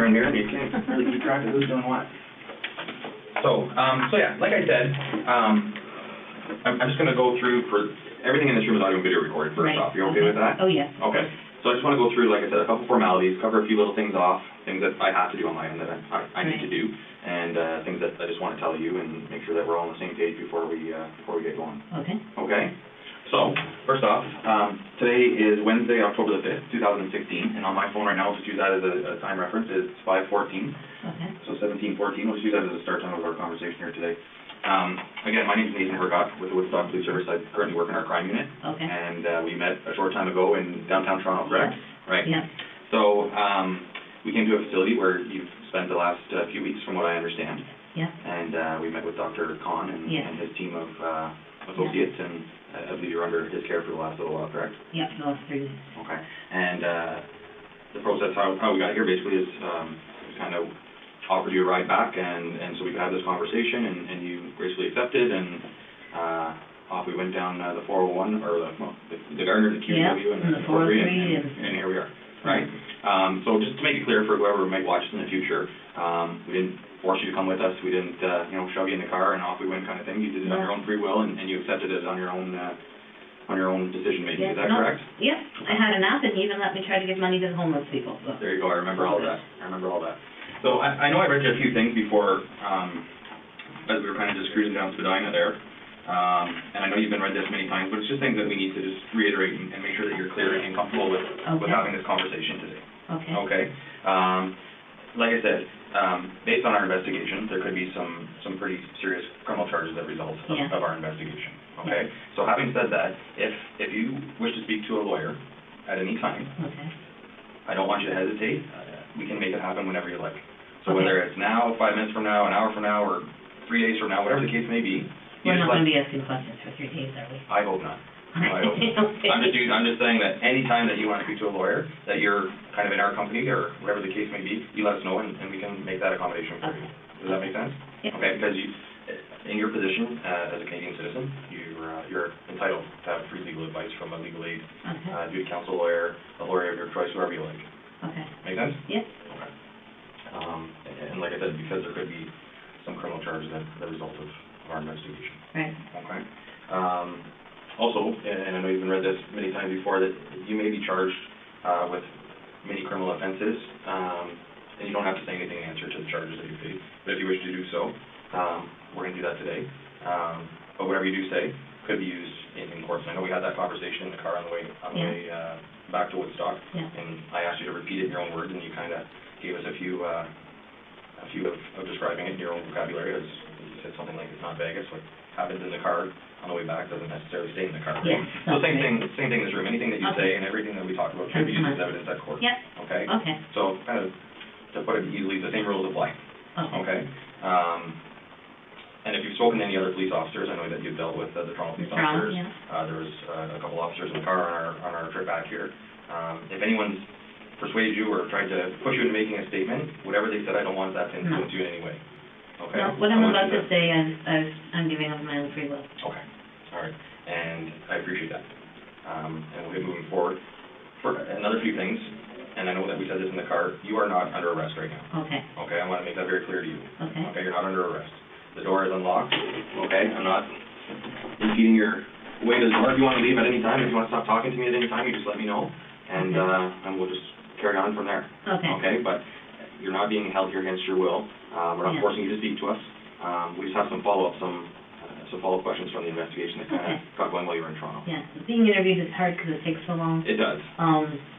around here, and you can't really keep track of who's doing what. So yeah, like I said, I'm just going to go through for everything in this room is audio and video recorded first off. You okay with that? Oh, yeah. Okay. So I just want to go through, like I said, a couple formalities, cover a few little things off, things that I have to do on my end that I need to do, and things that I just want to tell you and make sure that we're all on the same page before we get going. Okay. Okay. So first off, today is Wednesday, October the 5th, 2016, and on my phone right now, we'll just use that as a time reference. It's 5:14. Okay. So 17:14. We'll just use that as a start time of our conversation here today. Again, my name is Nathan Hergott with the Woodstock Police Service. I currently work in our crime unit. Okay. And we met a short time ago in downtown Toronto, correct? Yes. Right. Yeah. So we came to a facility where you've spent the last few weeks, from what I understand. Yeah. And we met with Dr. Khan and his team of associates, and I believe you're under his care for the last little while, correct? Yeah, the last 3 weeks. Okay. And the process, how we got here basically is kind of offered you a ride back, and so we could have this conversation, and you gracefully accepted, and off we went down the 401, or the Gardner, the QW, and the 403, and here we are, right? So just to make it clear for whoever might watch this in the future, we didn't force you to come with us, we didn't shove you in the car and off we went kind of thing. You did it on your own free will, and you accepted it on your own decision making. Is that correct? Yep. I had a nap, and you even let me try to give money to the homeless people. So. There you go. I remember all that. So I know I read you a few things before, as we were kind of just cruising down Spadina there, and I know you've been read this many times, but it's just things that we need to just reiterate and make sure that you're clear and comfortable with having this conversation today. Okay. Okay. Like I said, based on our investigation, there could be some pretty serious criminal charges that result of our investigation. Okay. So having said that, if you wish to speak to a lawyer at any time, I don't want you to hesitate. We can make it happen whenever you like. So whether it's now, 5 minutes from now, an hour from now, or 3 days from now, whatever the case may be. We're not going to be asking questions for 3 days, are we? I hope not. I hope not. I'm just saying that any time that you want to speak to a lawyer, that you're kind of in our company, or whatever the case may be, you let us know, and we can make that accommodation for you. Does that make sense? Yeah. Okay, because in your position as a Canadian citizen, you're entitled to have free legal advice from a legal aid, duty counsel lawyer, a lawyer of your choice, whoever you like. Okay. Make sense? Yeah. Okay. And like I said, because there could be some criminal charges that the result of our investigation. Right. Okay. Also, and I know you've read this many times before, that you may be charged with many criminal offenses, and you don't have to say anything in answer to the charges that you face. But if you wish to do so, we're going to do that today. But whatever you do say could be used in court. So I know we had that conversation in the car on the way back to Woodstock, and I asked you to repeat it in your own words, and you kind of gave us a few of describing it in your own vocabulary. As you said something like, it's not Vegas. What happens in the car on the way back doesn't necessarily stay in the car. Right? So same thing in this room. Anything that you say and everything that we talk about can be used as evidence at court. Okay? Okay. So kind of, to put it easily, the same rules apply. Okay? And if you've spoken to any other police officers, I know that you've dealt with the Toronto police officers. There was a couple officers in the car on our trip back here. If anyone's persuaded you or tried to push you into making a statement, whatever they said, I don't want that to influence you in any way. Okay? No, what I'm about to say, I'm giving up my own free will. Okay. All right. And I appreciate that. And we'll get moving forward. For another few things, and I know that we said this in the car, you are not under arrest right now. Okay. Okay, I want to make that very clear to you. Okay. Okay, you're not under arrest. The door is unlocked, okay? I'm not impeding your way to the door. If you want to leave at any time, if you want to stop talking to me at any time, you just let me know, and we'll just carry on from there. Okay. Okay, but you're not being held here against your will. We're not forcing you to speak to us. We just have some follow-up questions from the investigation that kind of got going while you were in Toronto. Yeah, being interviewed is hard because it takes so long. It does.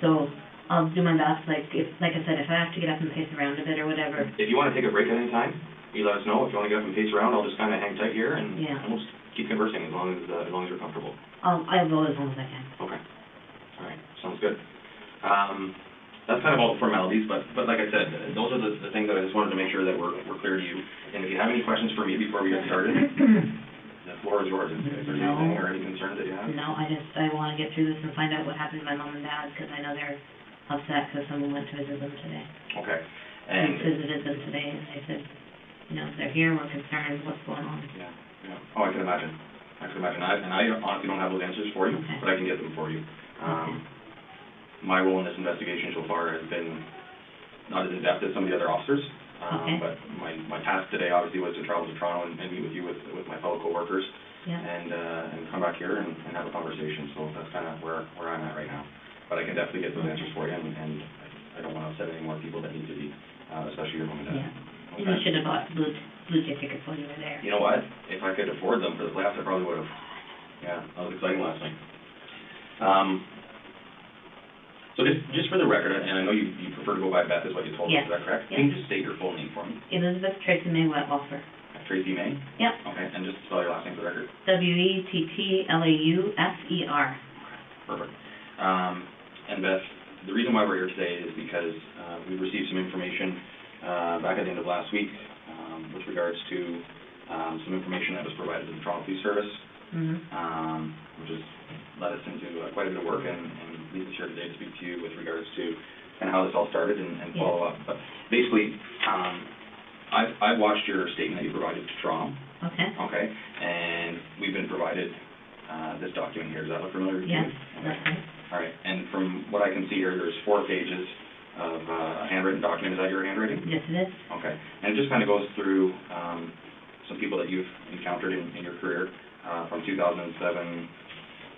So I'll do my best. Like I said, if I have to get up and pace around a bit or whatever. If you want to take a break at any time, you let us know. If you want to get up and pace around, I'll just kind of hang tight here, and we'll just keep conversing as long as you're comfortable. I'll go as long as I can. Okay. All right. Sounds good. That's kind of all the formalities, but like I said, those are the things that I just wanted to make sure that we're clear to you. And if you have any questions for me before we get started, the floor is yours. If there's anything or any concerns that you have. No, I want to get through this and find out what happened to my mom and dad, because I know they're upset because someone went to visit them today. Okay. And visited them today, and they said, they're here, we're concerned, what's going on. Yeah. Oh, I can imagine. And I honestly don't have those answers for you, but I can get them for you. My role in this investigation so far has been not as in-depth as some of the other officers. Okay. But my task today obviously was to travel to Toronto and meet with you with my fellow coworkers. Yeah. And come back here and have a conversation. So that's kind of where I'm at right now. But I can definitely get those answers for you, and I don't want to upset any more people that need to be, especially your mom and dad. Yeah. And you should have bought blue tickets while you were there. You know what? If I could afford them for the playoffs, I probably would have. Yeah, that was exciting last night. So just for the record, and I know you prefer to go by Beth, is what you told us, Yes. is that correct? Yes. Can you just state your full name for me? Elizabeth Tracy May Wettlaufer. Tracy May? Yep. Okay, and just spell your last name for the record. Wettlaufser. Perfect. And Beth, the reason why we're here today is because we received some information back at the end of last week with regards to some information that was provided to the Toronto Police Service, which has led us into quite a bit of work, and leads us here today to speak to you with regards to kind of how this all started and follow up. But basically, I've watched your statement that you provided to Toronto. Okay. Okay, and we've been provided this document here. Does that look familiar to you? Yes, that's right. All right, and from what I can see here, there's 4 pages of a handwritten document. Is that your handwriting? Yes, it is. Okay, and it just kind of goes through some people that you've encountered in your career from 2007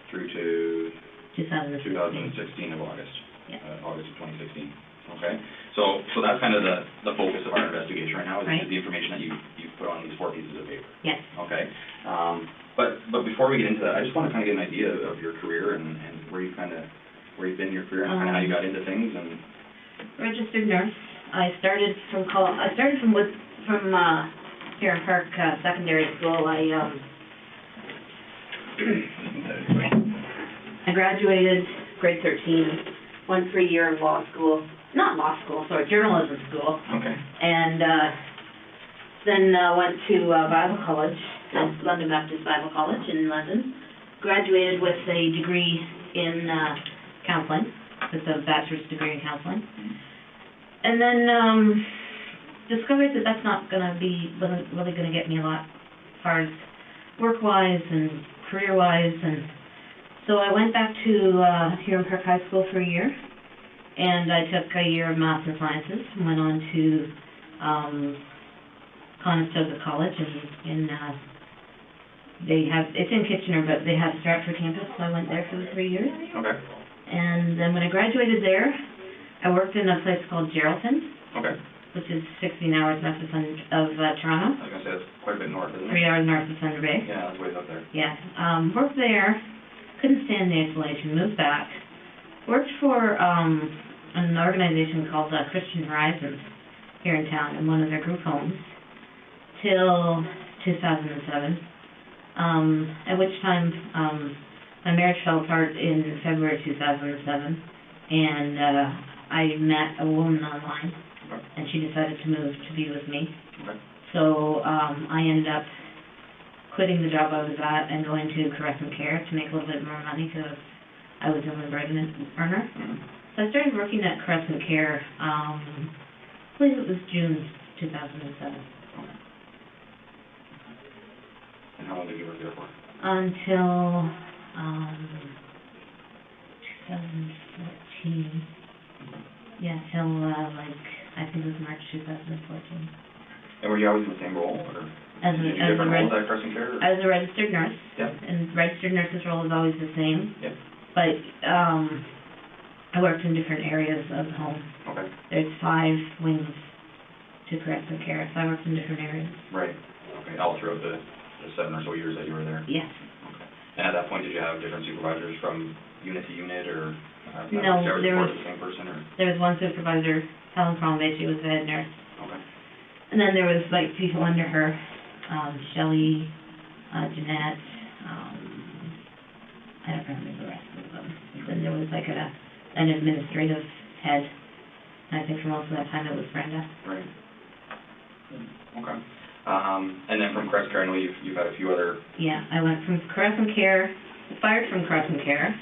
through to 2016 of August, August of 2016. Okay, so that's kind of the focus of our investigation right now, is the information that you've put on these 4 pieces of paper. Yes. Okay, but before we get into that, I just want to kind of get an idea of your career and where you've been in your career and kind of how you got into things. And registered nurse. I started from here in Park Secondary School. I graduated grade 13, went for a year of journalism school. Okay. And then went to Bible College, London Baptist Bible College in London. Graduated with a degree in counseling, with a bachelor's degree in counseling. And then discovered that that's not wasn't really going to get me a lot as far as work-wise and career-wise. And so I went back to here in Park High School for a year, and I took a year of Maths and Sciences and went on to Conestoga College, and it's in Kitchener, but they have Stratford campus, so I went there for the 3 years. Okay. And then when I graduated there, I worked in a place called Geraldton. Okay. Which is 16 hours north of Toronto. I was going to say, that's quite a bit north, isn't it? 3 hours north of Thunder Bay. Yeah, that's way up there. Yeah. Worked there, couldn't stand the isolation, moved back. Worked for an organization called Christian Horizons here in town in one of their group homes till 2007, at which time my marriage fell apart in February 2007, and I met a woman online. And she decided to move to be with me. Okay. So I ended up quitting the job I was at and going to Caress and Care to make a little bit more money because I was the only breadwinner earner. So I started working at Caress and Care, I believe it was June 2007. Okay. And how long did you work there for? Until 2014. Yeah, till I think it was March 2014. And were you always in the same role, or did you do different roles at Caress and Care? I was a registered nurse. Yep. And registered nurse's role is always the same. Yep. But I worked in different areas of the home. Okay. There's 5 wings to Caress and Care, so I worked in different areas. Right. Okay. All throughout the 7 or so years that you were there? Yes. Okay. And at that point, did you have different supervisors from unit to unit, or no, there was the same person, or? There was one supervisor, Helen Prombe, she was the head nurse. Okay. And then there was people under her, Shelley, Jeanette, I don't remember the rest of them. Then there was an administrative head. And I think for most of that time it was Brenda. Right. Okay. And then from Caress and Care, I know you've had a few other. Yeah, I went from Caress and Care, fired from Caress and Care.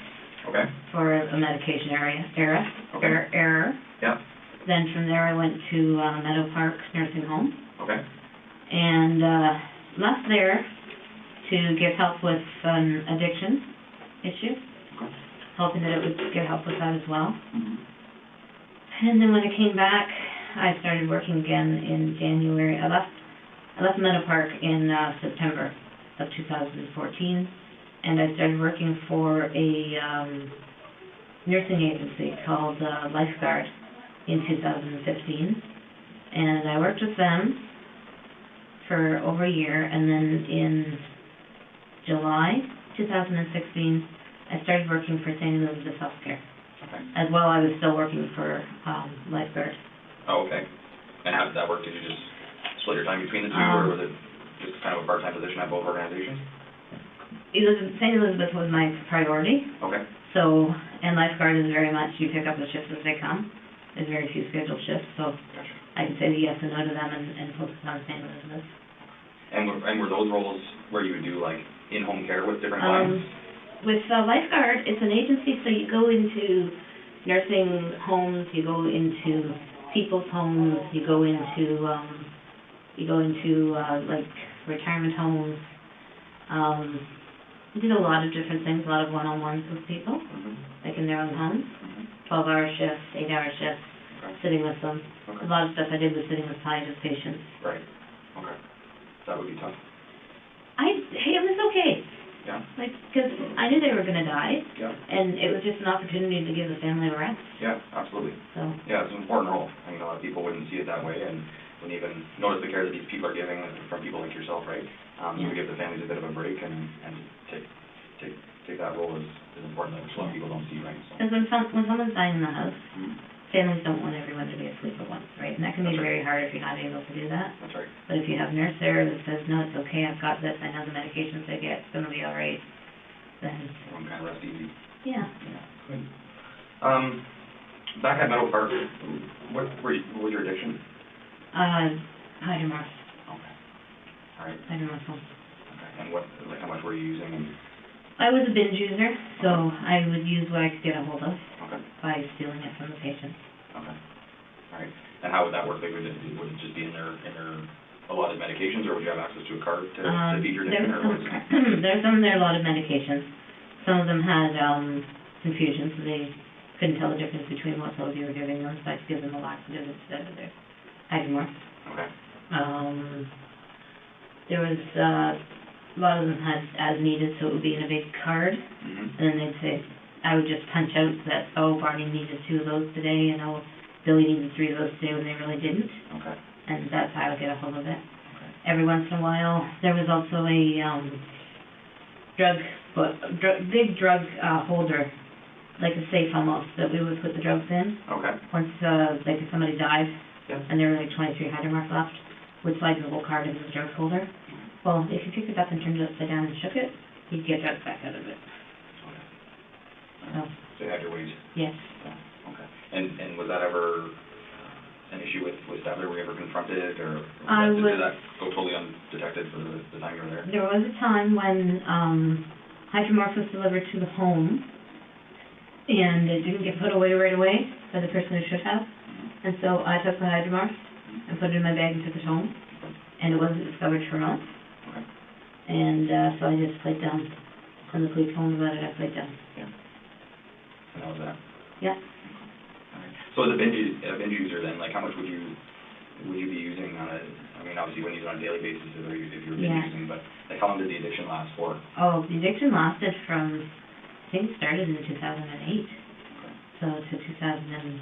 Okay. For a medication error. Yeah. Then from there I went to Meadow Park Nursing Home. Okay. And left there to get help with an addiction issue, hoping that it would get help with that as well. And then when I came back, I started working again in January. I left Meadow Park in September of 2014, and I started working for a nursing agency called Lifeguard in 2015, and I worked with them for over a year, and then in July 2016, I started working for St. Elizabeth Healthcare. Okay. As well, I was still working for Lifeguard. Oh, okay. And how did that work? Did you just split your time between the two, or was it just kind of a part-time position at both organizations? St. Elizabeth was my priority. Okay. So, and Lifeguard is very much, you pick up the shifts as they come. There's very few scheduled shifts, so Gotcha. I can say yes and no to them and focus on St. Elizabeth. And were those roles where you would do, like, in-home care with different clients? With Lifeguard, it's an agency, so you go into nursing homes, you go into people's homes, you go into like retirement homes. We did a lot of different things, a lot of one-on-ones with people, like in their own homes, 12-hour shifts, 8-hour shifts, sitting with them. Okay. A lot of stuff I did was sitting with palliative patients. Right. Okay. That would be tough. It was okay. Yeah. Like, because I knew they were going to die, Yeah. and it was just an opportunity to give the family a rest. Yeah, absolutely. So. Yeah, it's an important role. I mean, a lot of people wouldn't see it that way, and wouldn't even notice the care that these people are giving from people like yourself, right? So to give the families a bit of a break and take that role is important, which a lot of people don't see, right? Because when someone's dying in the house, families don't want everyone to be asleep at once, right? And that can be very hard if you're not able to do that. That's right. But if you have a nurse there that says, no, it's okay, I've got this, I know the medications they get, it's going to be all right, then... Everyone kind of rest easy. Yeah. Good. Back at Meadow Park, what was your addiction? Hydromorph. Okay. All right. Hydromorph. Okay. And how much were you using? And... I was a binge user, so I would use what I could get a hold of by stealing it from the patient. Okay. All right. And how would that work? Like, would it just be in their allotted medications, or would you have access to a card to feed your addiction? There's some in there allotted medications. Some of them had confusion, so they couldn't tell the difference between what pills you were giving them, so I'd give them a laxative instead of their Hydromorph. Okay. There was a lot of them had as needed, so it would be in a big card, and then they'd say, I would just punch out that, oh, Barney needed 2 of those today, and oh, Billy needed 3 of those today, when they really didn't. Okay. And that's how I would get a hold of it. Okay. Every once in a while, there was also a big drug holder, like a safe almost, that we would put the drugs in. Okay. Once, like if somebody died, and there were like 23 Hydromorph left, we'd slide the whole card into the drug holder. Well, if you picked it up and turned it upside down and shook it, you'd get drugs back out of it. Okay. So you had your ways? Yes. Yeah. Okay. And was that ever an issue with Stabler? Were you ever confronted, or did that go totally undetected for the time you were there? There was a time when Hydromorph was delivered to the home, and it didn't get put away right away by the person who should have. And so I took the Hydromorph and put it in my bag and took it home, and it wasn't discovered for months. Okay. And so I just played dumb. When the police told me about it, I played dumb. Yeah. And that was that? Yeah. Okay. So as a binge user then, like how much would you be using on a, I mean obviously you wouldn't use it on a daily basis if you were binge using, but like how long did the addiction last for? Oh, the addiction lasted from, I think it started in 2008. Okay. So to 2014,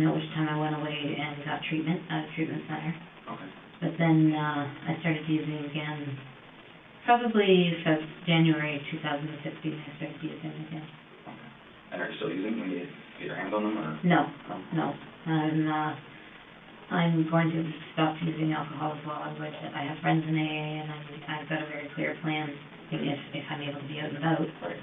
at which time I went away and got treatment at a treatment center. Okay. But then I started using again, probably January 2016, I started using again. Okay. And are you still using when you get your hands on them, or? No. I'm going to stop using alcohol as well. I have friends in AA, and I've got a very clear plan if I'm able to be out and about. Right.